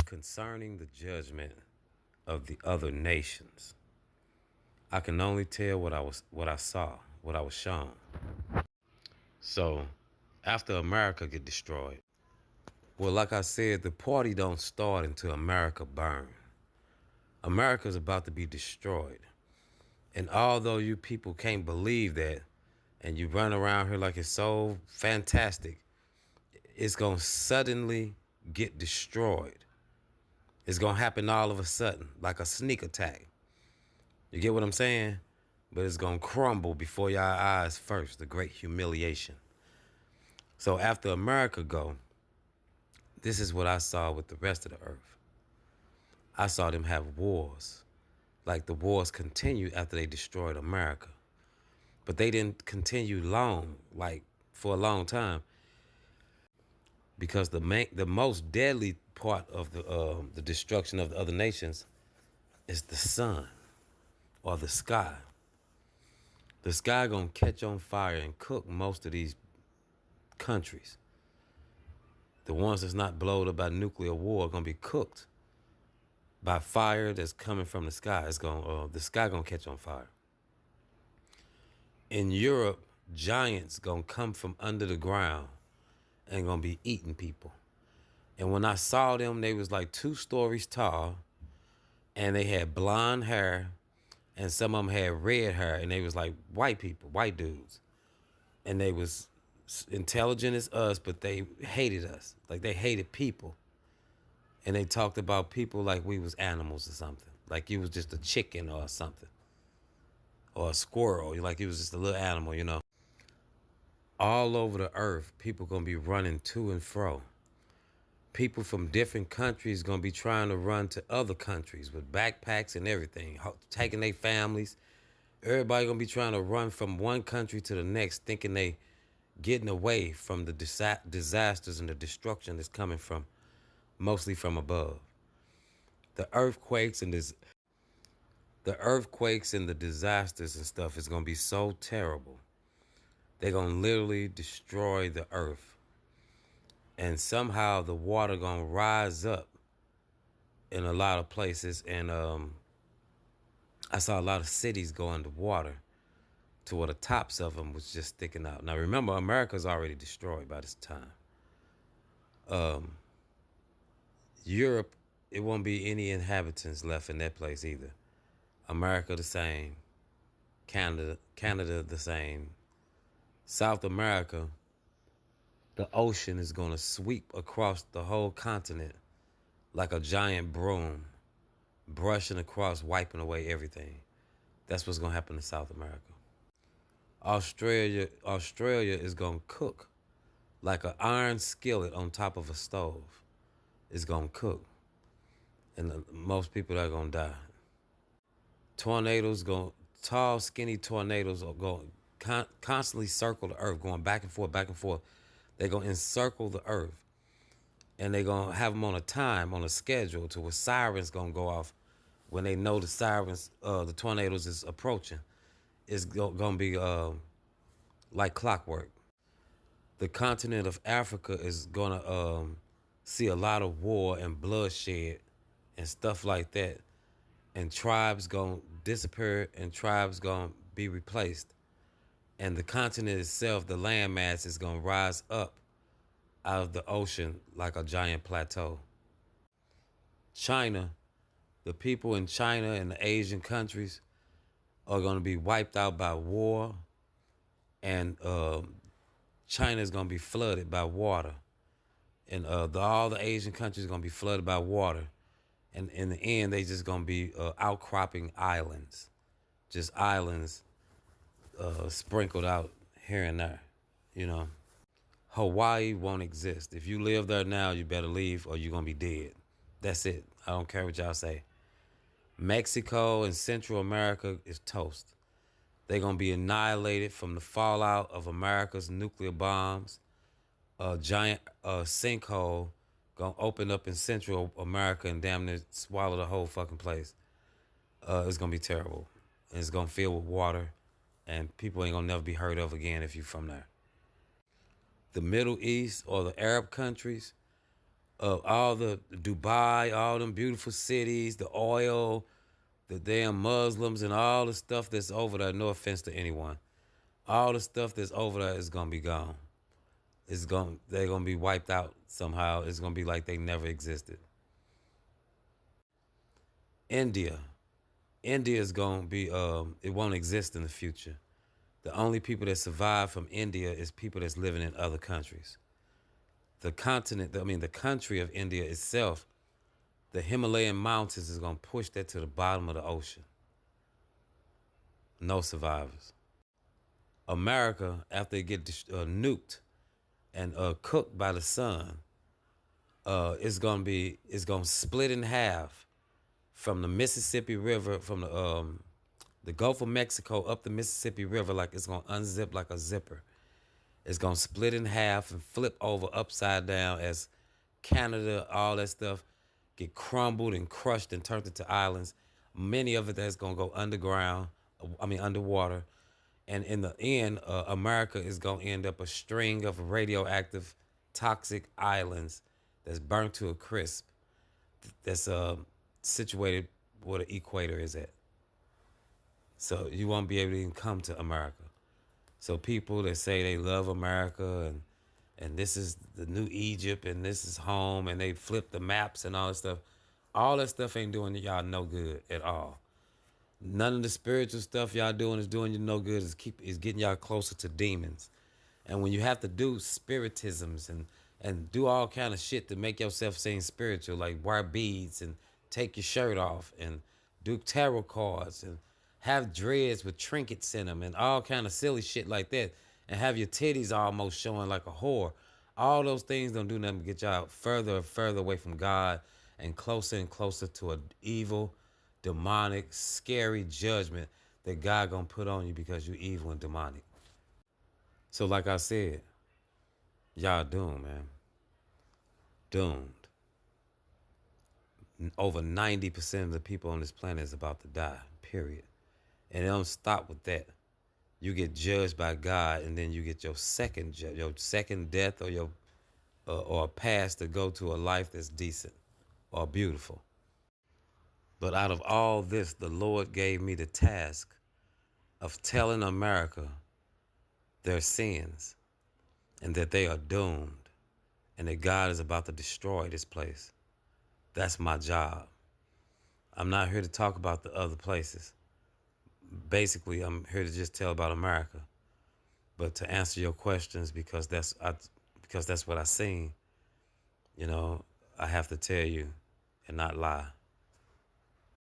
concerning the judgment of the other nations. I can only tell what I saw, what I was shown. So after America get destroyed, well, like I said, the party don't start until America burn. America's about to be destroyed. And although you people can't believe that, and you run around here like it's so fantastic, it's gonna suddenly get destroyed. It's gonna happen all of a sudden, like a sneak attack. You get what I'm saying? But it's gonna crumble before your eyes first, the great humiliation. So after America go, this is what I saw with the rest of the earth. I saw them have wars. Like the wars continued after they destroyed America. But they didn't continue long, like for a long time. Because the most deadly part of the destruction of the other nations is the sun or the sky. The sky gonna catch on fire and cook most of these countries. The ones that's not blown up by nuclear war are gonna be cooked by fire that's coming from the sky. The sky gonna catch on fire. In Europe, giants gonna come from under the ground and gonna be eating people. And when I saw them, they was like 2 stories tall, and they had blonde hair, and some of them had red hair, and they was like white people, white dudes, and they was intelligent as us, but they hated us, like they hated people, and they talked about people like we was animals or something, like you was just a chicken or something, or a squirrel, like you was just a little animal, you know. All over the earth, people gonna be running to and fro. People from different countries gonna be trying to run to other countries with backpacks and everything, taking their families. Everybody gonna be trying to run from one country to the next, thinking they getting away from the disasters and the destruction that's coming from, mostly from above. The earthquakes and the disasters and stuff is gonna be so terrible. They're gonna literally destroy the earth. And somehow the water gonna rise up in a lot of places, and I saw a lot of cities go underwater to where the tops of them was just sticking out. Now remember, America's already destroyed by this time. Europe, it won't be any inhabitants left in that place either. America the same. Canada the same. South America, the ocean is gonna sweep across the whole continent like a giant broom, brushing across, wiping away everything. That's what's gonna happen in South America. Australia is gonna cook like an iron skillet on top of a stove. It's gonna cook, and most people are gonna die. Tall, skinny tornadoes are going constantly circle the earth, going back and forth, back and forth. They're gonna encircle the earth, and they're gonna have them on a schedule, to where sirens gonna go off when they know the tornadoes is approaching. It's gonna be like clockwork. The continent of Africa is gonna see a lot of war and bloodshed and stuff like that, and tribes gonna disappear and tribes gonna be replaced, and the continent itself, the landmass, is gonna rise up out of the ocean like a giant plateau. China, the people in China and the Asian countries are gonna be wiped out by war, and China is gonna be flooded by water, and all the Asian countries are gonna be flooded by water, and in the end, they just gonna be outcropping islands, just islands sprinkled out here and there. You know, Hawaii won't exist. If you live there now, you better leave or you're gonna be dead. That's it. I don't care what y'all say. Mexico and Central America is toast. They're gonna be annihilated from the fallout of America's nuclear bombs. A giant sinkhole gonna open up in Central America and damn near swallow the whole fucking place. It's gonna be terrible. And it's gonna fill with water, and people ain't gonna never be heard of again if you from there. The Middle East or the Arab countries, all the Dubai, all them beautiful cities, the oil, the damn Muslims, and all the stuff that's over there. No offense to anyone, all the stuff that's over there is gonna be gone. They're gonna be wiped out somehow. It's gonna be like they never existed. India, India is gonna be it won't exist in the future. The only people that survive from India is people that's living in other countries. The continent, I mean, the country of India itself, the Himalayan mountains is gonna push that to the bottom of the ocean. No survivors. America, after they get nuked and cooked by the sun, it's gonna split in half from the Mississippi River, from the Gulf of Mexico up the Mississippi River, like it's gonna unzip like a zipper. It's gonna split in half and flip over upside down as Canada, all that stuff, get crumbled and crushed and turned into islands. Many of it that's gonna go underground, underwater. And in the end, America is gonna end up a string of radioactive, toxic islands that's burnt to a crisp. That's situated where the equator is at. So you won't be able to even come to America. So people that say they love America and this is the new Egypt and this is home and they flip the maps and all that stuff ain't doing y'all no good at all. None of the spiritual stuff y'all doing is doing you no good. Is getting y'all closer to demons. And when you have to do spiritisms and do all kind of shit to make yourself seem spiritual, like wear beads and take your shirt off and do tarot cards and have dreads with trinkets in them and all kind of silly shit like that, and have your titties almost showing like a whore. All those things don't do nothing but get y'all further and further away from God and closer to an evil, demonic, scary judgment that God gonna put on you because you evil and demonic. So like I said, y'all doomed, man. Doomed. Over 90% of the people on this planet is about to die, period. And it don't stop with that. You get judged by God, and then you get your second death, or or a pass to go to a life that's decent or beautiful. But out of all this, the Lord gave me the task of telling America their sins and that they are doomed and that God is about to destroy this place. That's my job. I'm not here to talk about the other places. Basically, I'm here to just tell about America. But to answer your questions, because that's what I seen, I have to tell you and not lie.